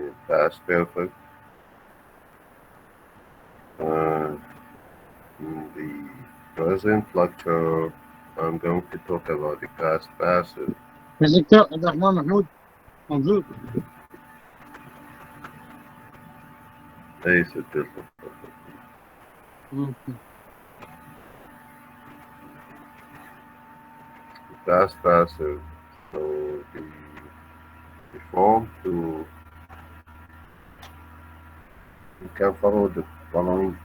in past perfect. And in the present lecture, I'm going to talk about the past passive. الدكتور عبد الرحمن محمود موجود. ليس تلك the past passive. So the form to you can follow the following,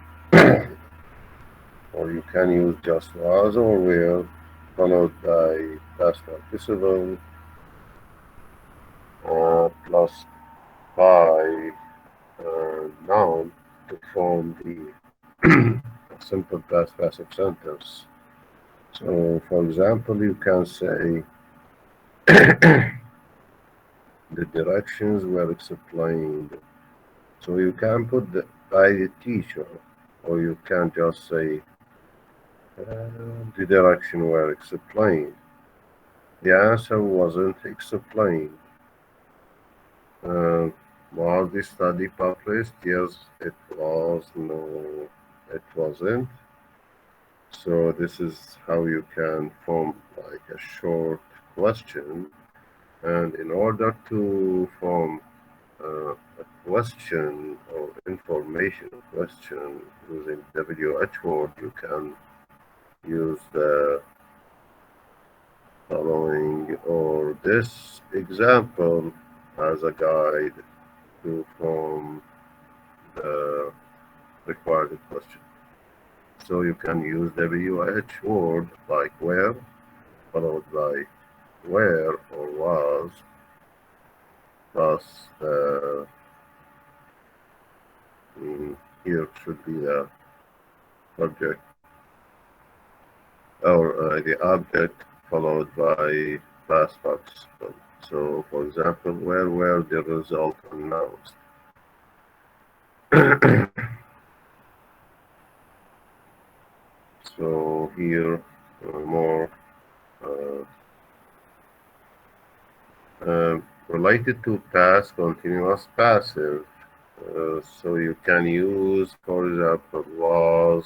or you can use just was or will, followed by past participle, plus by noun to form the simple past passive sentence. So, for example, you can say the directions were explained. So you can put by the teacher, or you can just say the direction were explained. The answer wasn't explained. Uh, was the study published? Yes, it was. No, it wasn't. So this is how you can form like a short question. And in order to form a question or information question using WH word, you can use the following or this example as a guide to form the required question. So you can use WH word like where, followed by where or was, plus here should be the subject or the object followed by past participle. So, for example, where were the results announced? So here more uh, related to past continuous passive. So you can use, for example, was,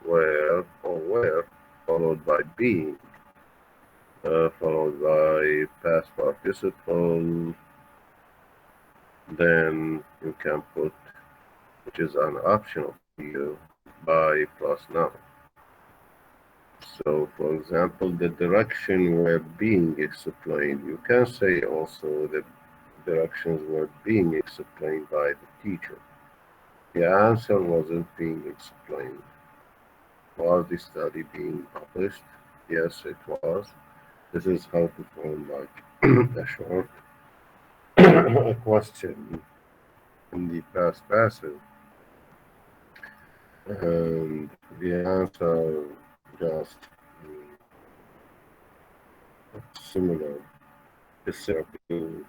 where, or where, followed by being, followed by past participle. Then you can put, which is an optional here, by plus noun. So, for example, the direction were being explained. You can say also the directions were being explained by the teacher. The answer wasn't being explained. Was the study being published? Yes, it was. This is how to form like a short question in the past passive. And the answer just similar, is similar to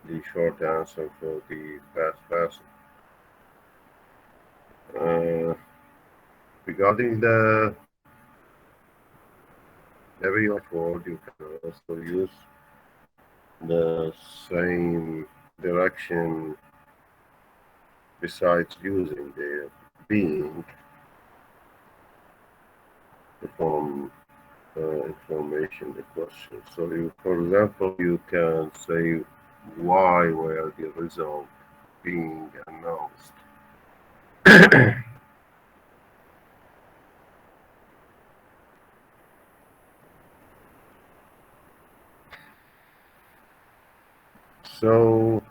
the short answer for the past passive. Regarding the every word, you can also use the same direction besides using the being to form information the question. So you, for example, you can say why were the result being announced. So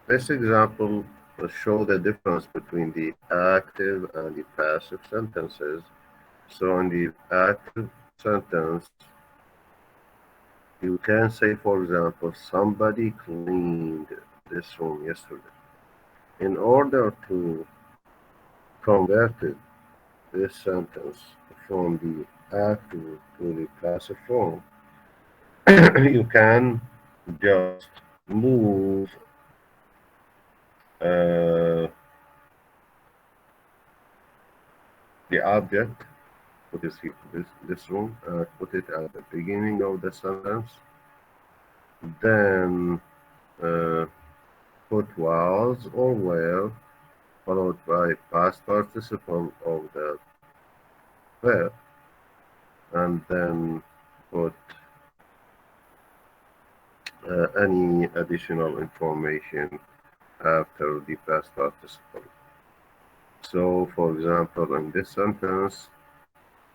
this example will show the difference between the active and the passive sentences. So in the active sentence, you can say, for example, somebody cleaned this room yesterday. In order to convert this sentence from the active to the passive form, you can just move the object, put this room, put it at the beginning of the sentence, Then put was or were followed by past participle of the verb, and then put any additional information after the past participle. So, for example, in this sentence,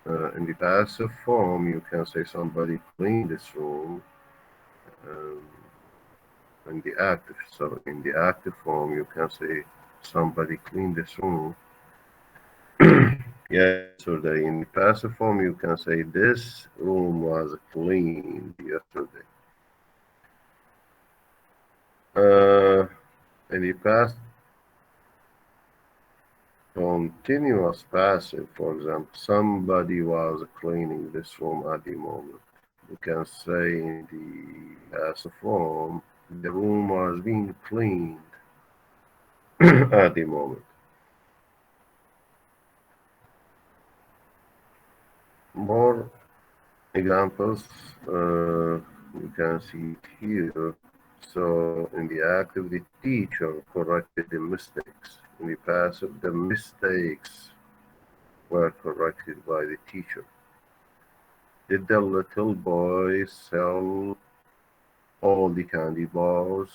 in the passive form, you can say somebody cleaned this room. Um, in the active form, you can say somebody cleaned this room yesterday. In the passive form, you can say this room was cleaned yesterday. In the past continuous passive, for example, somebody was cleaning this room at the moment. You can say in the passive form, the room was being cleaned at the moment. More examples you can see it here. So in the active, the teacher corrected the mistakes. In the passive, the mistakes were corrected by the teacher. Did the little boy sell all the candy bars?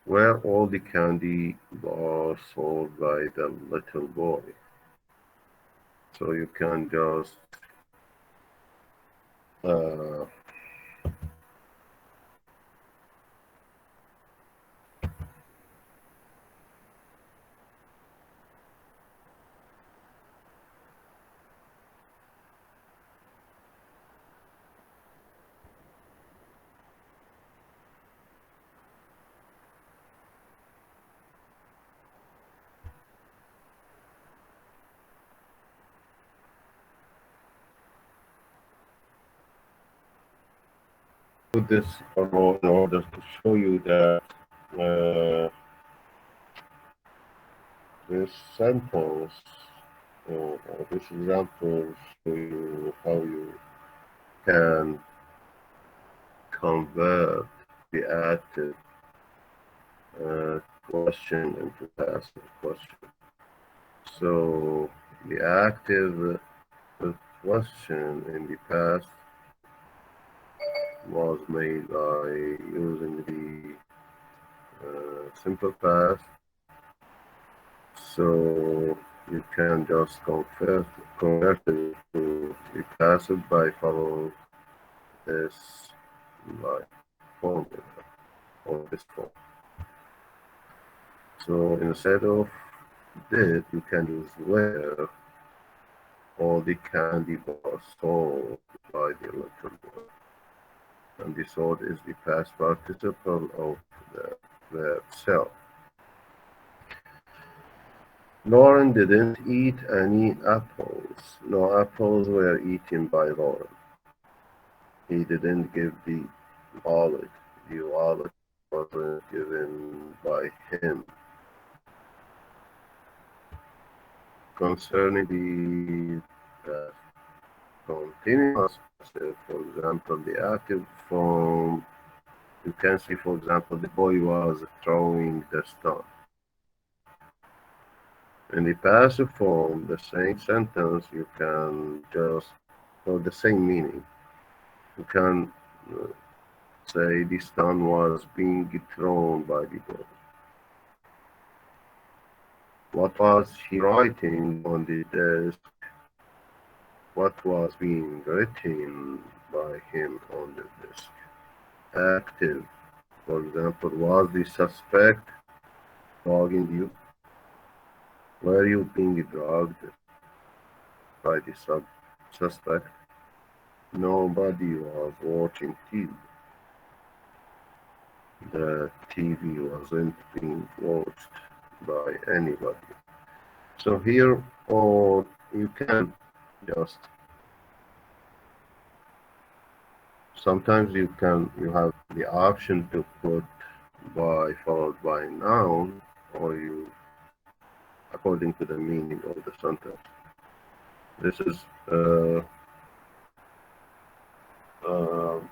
Were all the candy bars sold by the little boy? So you can just put this below in order to show you that this sentence or this example show you how you can convert the active question into passive question. So the active question in the past was made by using the simple past. So you can just convert it to the passive by following this like formula or this form. So instead of did, you can use where all the candy bars sold by the little boy. And the sold is the past participle of the verb sell. Lauren didn't eat any apples. No apples were eaten by Lauren. He didn't give the wallet. The wallet wasn't given by him. Concerning the continuous passive, for example, the active form, you can see, for example, the boy was throwing the stone. In the passive form, the same sentence, you can just, or the same meaning, you can say the stone was being thrown by the boy. What was he writing on the desk? What was being written by him on the desk? Active, for example, was the suspect drugging you? Were you being drugged by the suspect? Nobody was watching TV. The TV wasn't being watched by anybody. So here, or you can just sometimes you have the option to put by followed by a noun, or you according to the meaning of the sentence. This is um,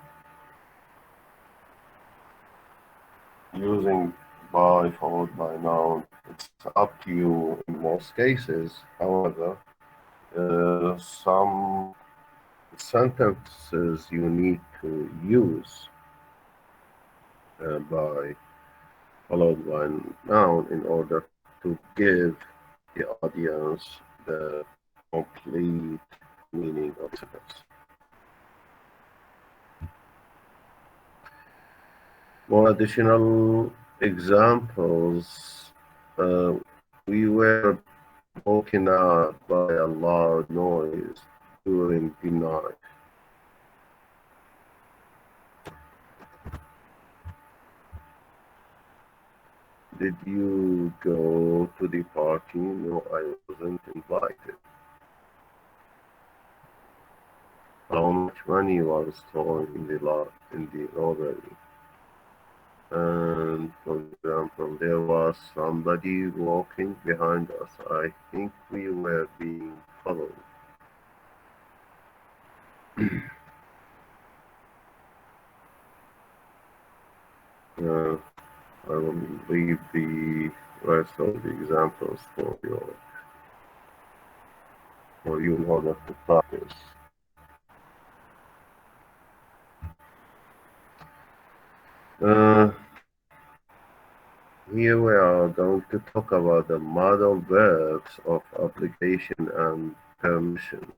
using by followed by noun. It's up to you in most cases. However, some sentences you need to use by followed by noun in order to give the audience the complete meaning of the sentence. More additional examples. We were woken up by a loud noise during the night. Did you go to the party? No, I wasn't invited. How much money was stolen in the robbery? And for example, there was somebody walking behind us. I think we were being followed. uh, I will leave the rest of the examples for you in order to practice. Uh, Here we are going to talk about the modal verbs of obligation and permission.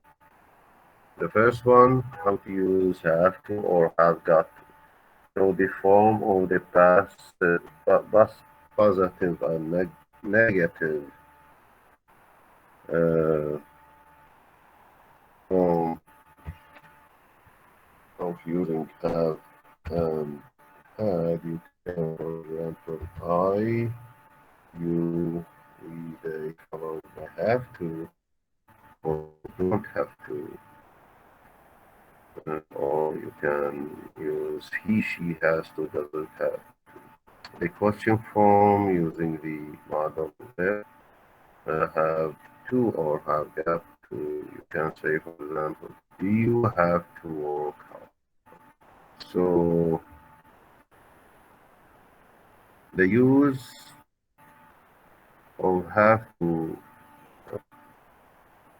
The first one, how to use have to or have got to. So the form of the past, positive and negative form of using have and had. You can, for example, I, you, we, they, followed by have to, or don't have to. Or you can use he, she, has to, doesn't have. The question form using the modal verb, have to or have got to. You can say, for example, do you have to work out? So the use of have to,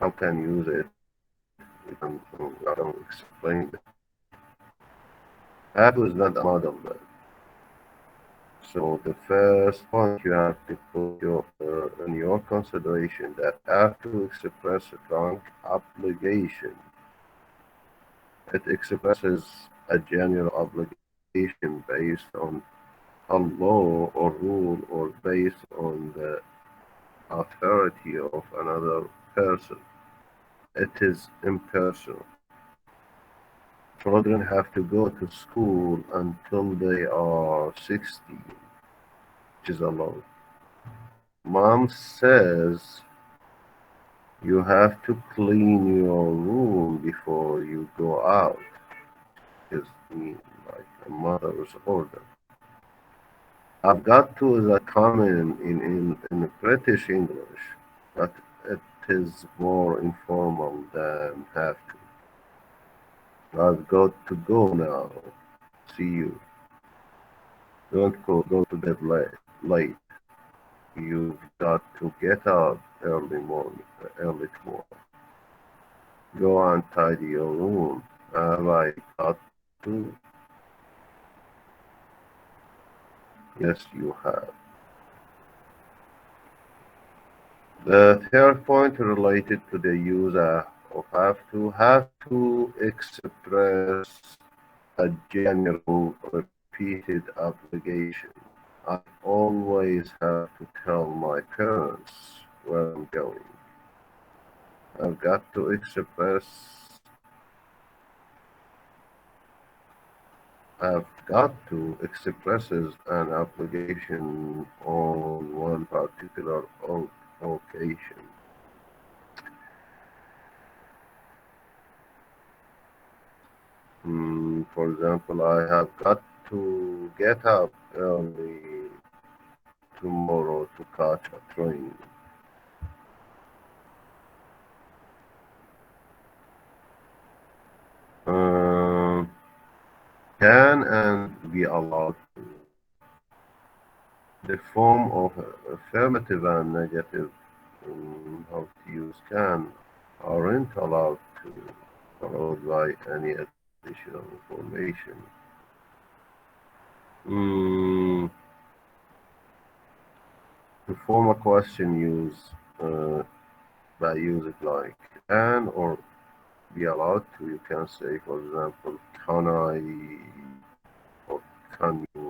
how can you use it? I don't explain it. Have to is not a modal verb. So the first point you have to put in your consideration that have to express a strong obligation. It expresses a general obligation based on a law or rule or based on the authority of another person. It is impersonal. Children have to go to school until they are 16, which is a law. Mom says you have to clean your room before you go out. Is like a mother's order. I've got to is a common in British English, but it is more informal than have to. I've got to go now. See you. Don't go to bed late. You've got to get up early tomorrow. Go and tidy your room. Have I got to? Yes, you have. The third point related to the use of have to express a general repeated obligation. I always have to tell my parents where I'm going. I've got to express expresses an obligation on one particular occasion. For example, I have got to get up early tomorrow to catch a train. can and be allowed to. The form of affirmative and negative, how to use can, aren't allowed to, followed by any additional information. To form a question, use it like can or be allowed to. You can say, for example, can I, or can we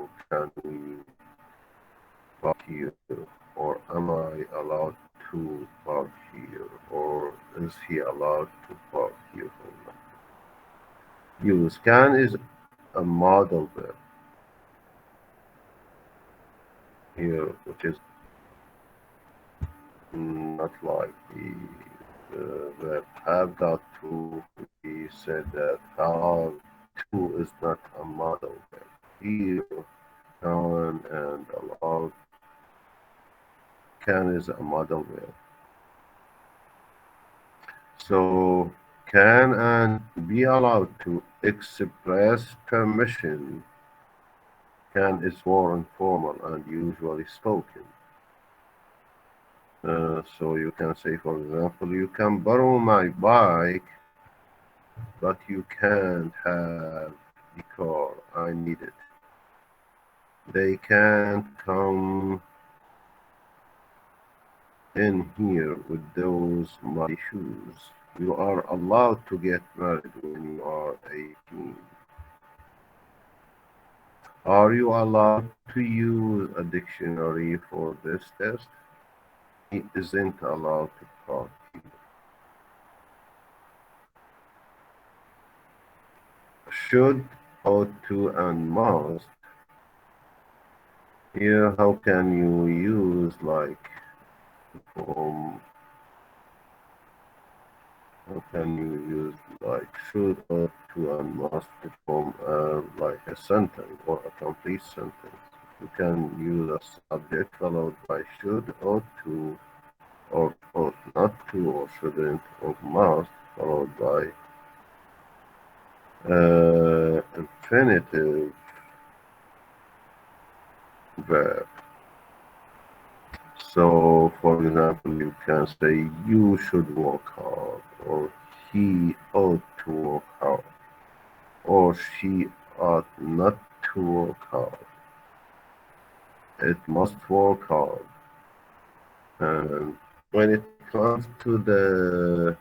park here, or am I allowed to park here, or is he allowed to park here? Use can is a modal verb here, which is not like the verb have got to. We said that have to is not a modal verb. Here, can and allowed, can is a modal verb. So can and be allowed to express permission. Can is more informal and usually spoken. So you can say, for example, you can borrow my bike, but you can't have the car. I need it. They can't come in here with those muddy shoes. You are allowed to get married when you are 18. Are you allowed to use a dictionary for this test? He isn't allowed to park here. Should, ought to, and must. Here, how can you use like how can you use like should, ought to, and must to form like a sentence or a complete sentence? You can use a subject followed by should, ought to, or ought not to, or shouldn't, or must, followed by infinitive verb. So, for example, you can say you should work hard, or he ought to work hard, or she ought not to work hard. It must work hard. And when it comes to the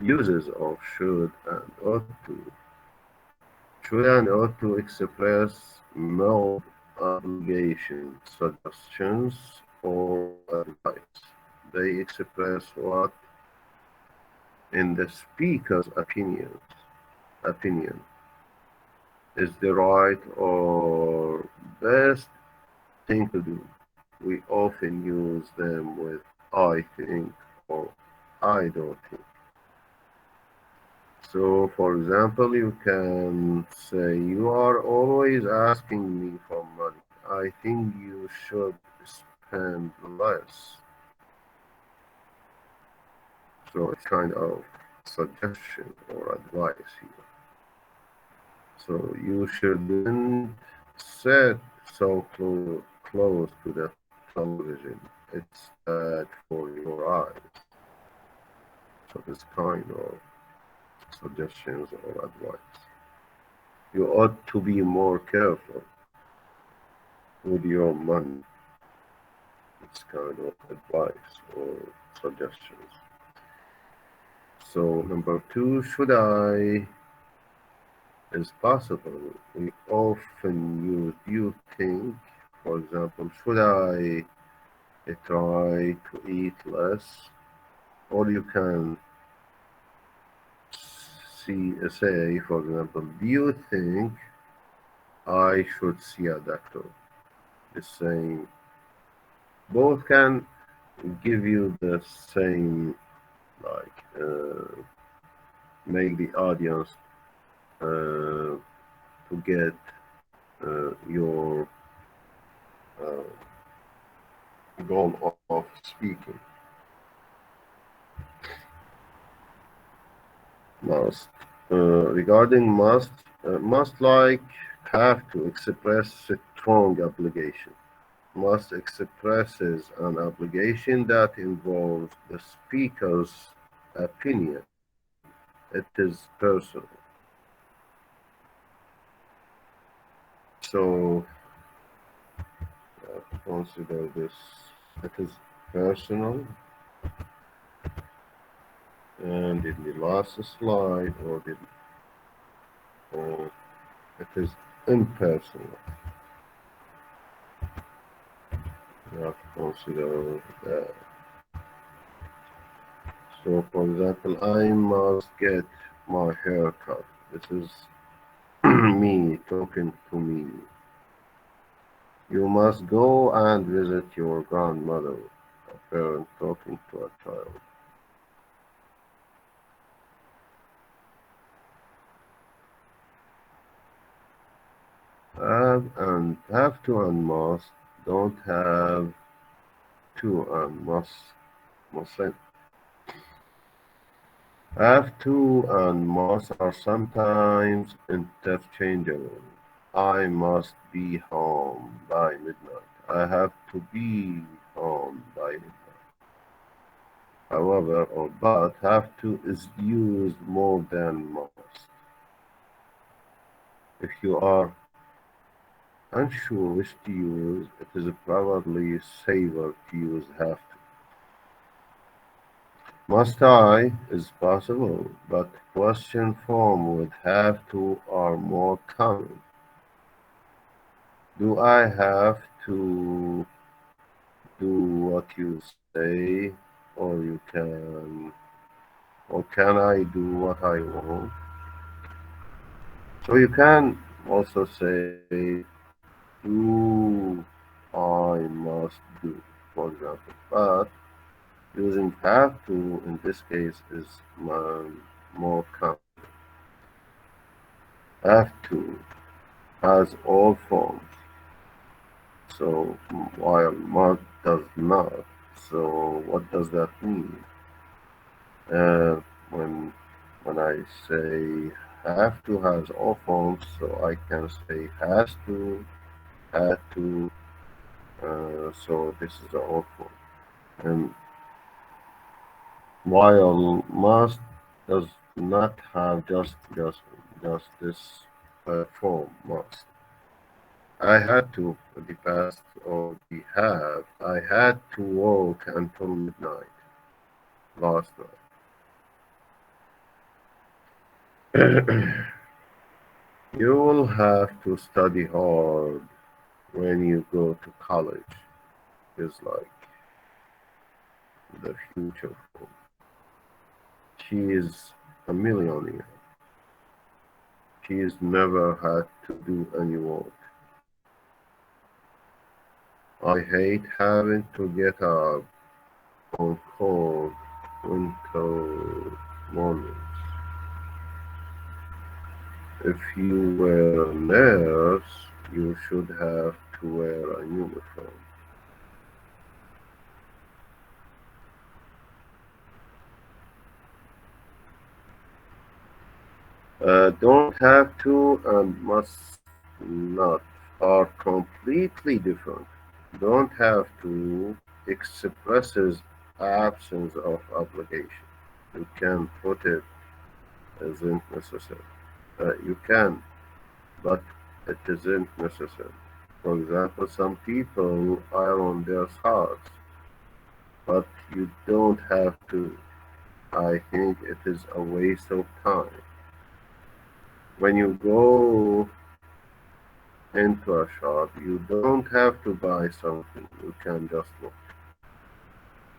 uses of should and ought to, should and ought to express mode, obligation, suggestions, or advice. They express what, in the speaker's opinion, is the right or best thing to do. We often use them with I think or I don't think. So, for example, you can say, you are always asking me for money. I think you should spend less. So it's kind of suggestion or advice here. So you shouldn't sit so close to the television. It's bad for your eyes. So this kind of suggestions or advice. You ought to be more careful with your money. It's kind of advice or suggestions. So number 2, should I is possible. We often use you think. For example, should I try to eat less? Or you can say, for example, do you think I should see a doctor? It's saying both can give you the same, like, make the audience to get your goal of speaking. Must. Regarding must, Must like have to express a strong obligation. Must expresses an obligation that involves the speaker's opinion. It is personal. So consider this. It is personal, and in the last slide, or it is impersonal. You have to consider that. So, for example, I must get my hair cut. This is me talking to me. You must go and visit your grandmother, a parent talking to a child. Have to and must don't have to and mustn't. Have to and must are sometimes interchangeable. I must be home by midnight. I have to be home by midnight. However, or but have to is used more than must. If you are unsure which to use, it is probably safer to use have to. Must I is possible, but question form with have to are more common. Do I have to do what you say, or you can, or can I do what I want? So you can also say, do I must do, for example. But using have to in this case is more common. Have to has all forms, so while must does not. So what does that mean? Uh, when when I say have to has all forms, so I can say has to, had to. So this is the all form. And while must does not have just this form must. I had to for the past or the have. I had to work until midnight last night. You will have to study hard when you go to college. Is like the future form. She is a millionaire. She's never had to do any work. I hate having to get up on cold winter mornings. If you were a nurse, you should have to wear a uniform. Don't have to and must not are completely different. Don't have to expresses absence of obligation. You can put it isn't necessary. You can, but it isn't necessary. For example, some people iron their socks, but you don't have to. I think it is a waste of time. When you go into a shop, you don't have to buy something. You can just look.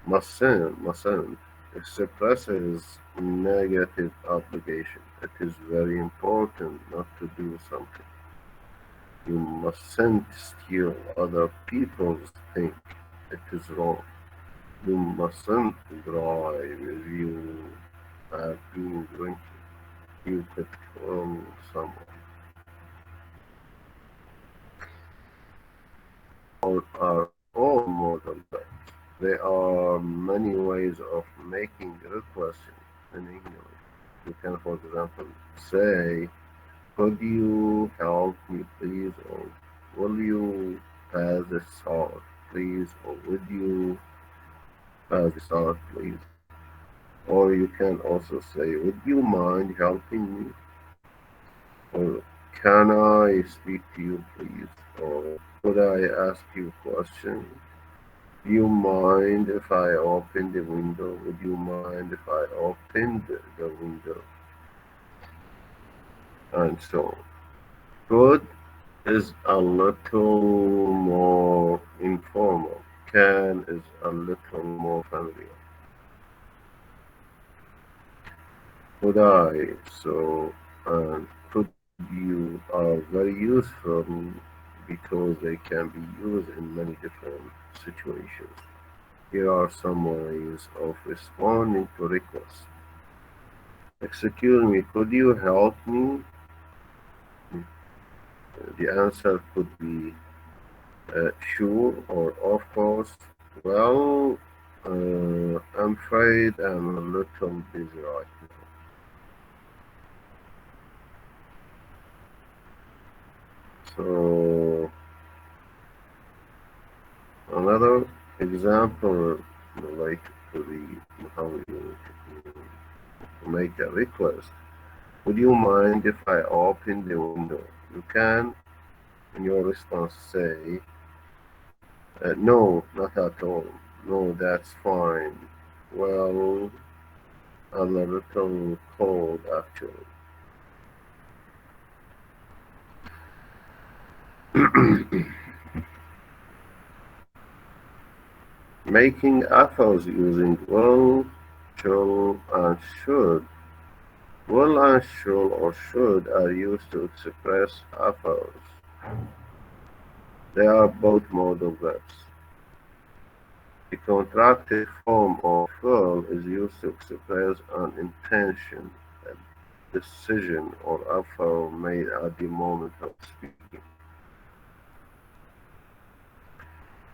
Mustn't expresses negative obligation. It is very important not to do something. You mustn't steal other people's things. It is wrong. You mustn't drive if you have been drinking. You could kill someone. Or are all more than that. There are many ways of making requests in English. You can, for example, say, could you help me please, or will you pass this out please, or would you pass this out please? Or you can also say, would you mind helping me? Or can I speak to you please? Or could I ask you a question? Do you mind if I open the window? Would you mind if I opened the window? And so on. Could is a little more informal. Can is a little more familiar. Could I? So, and could you are very useful because they can be used in many different situations. Here are some ways of responding to requests. Excuse me, could you help me? The answer could be sure or of course. Well, I'm afraid I'm a little busy right now. So another example related to the how you make a request. Would you mind if I open the window? You can, in your response, say, no, not at all. No, that's fine. Well, I'm a little cold actually. Making offers using will, shall, and should. Will and shall or should are used to express offers. They are both modal verbs. The contracted form of will is used to express an intention, a decision, or offer made at the moment of speaking.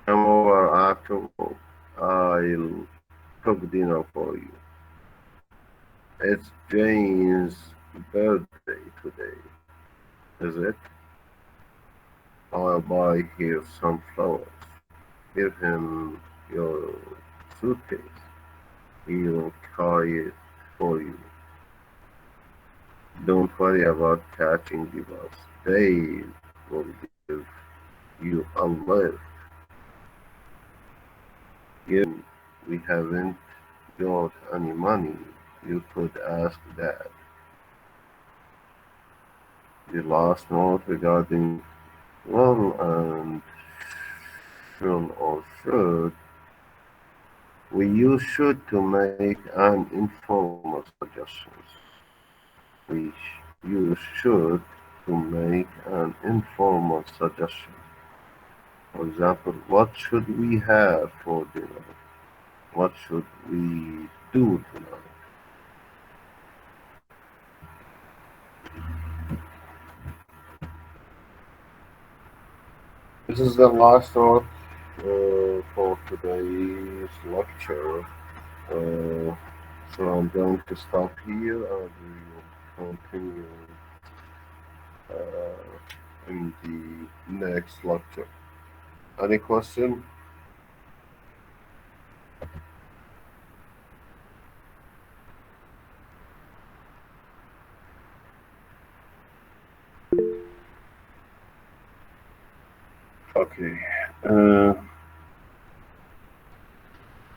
Come over after work. I'll cook dinner for you. It's Jane's birthday today, is it? I'll buy here some flowers. Give him your suitcase. He'll carry it for you. Don't worry about catching the bus. They will give you a lift. Given we haven't got any money, you could ask Dad. The last note regarding will and shall or should. We use should to make an informal suggestions. We use should to make an informal suggestion. For example, what should we have for dinner? What should we do tonight? This is the last note for today's lecture. Uh, so I'm going to stop here and we will continue in the next lecture. Any question? Okay. Uh,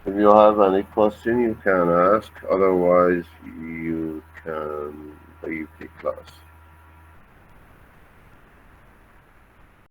if you have any question, you can ask. Otherwise, you can leave the class.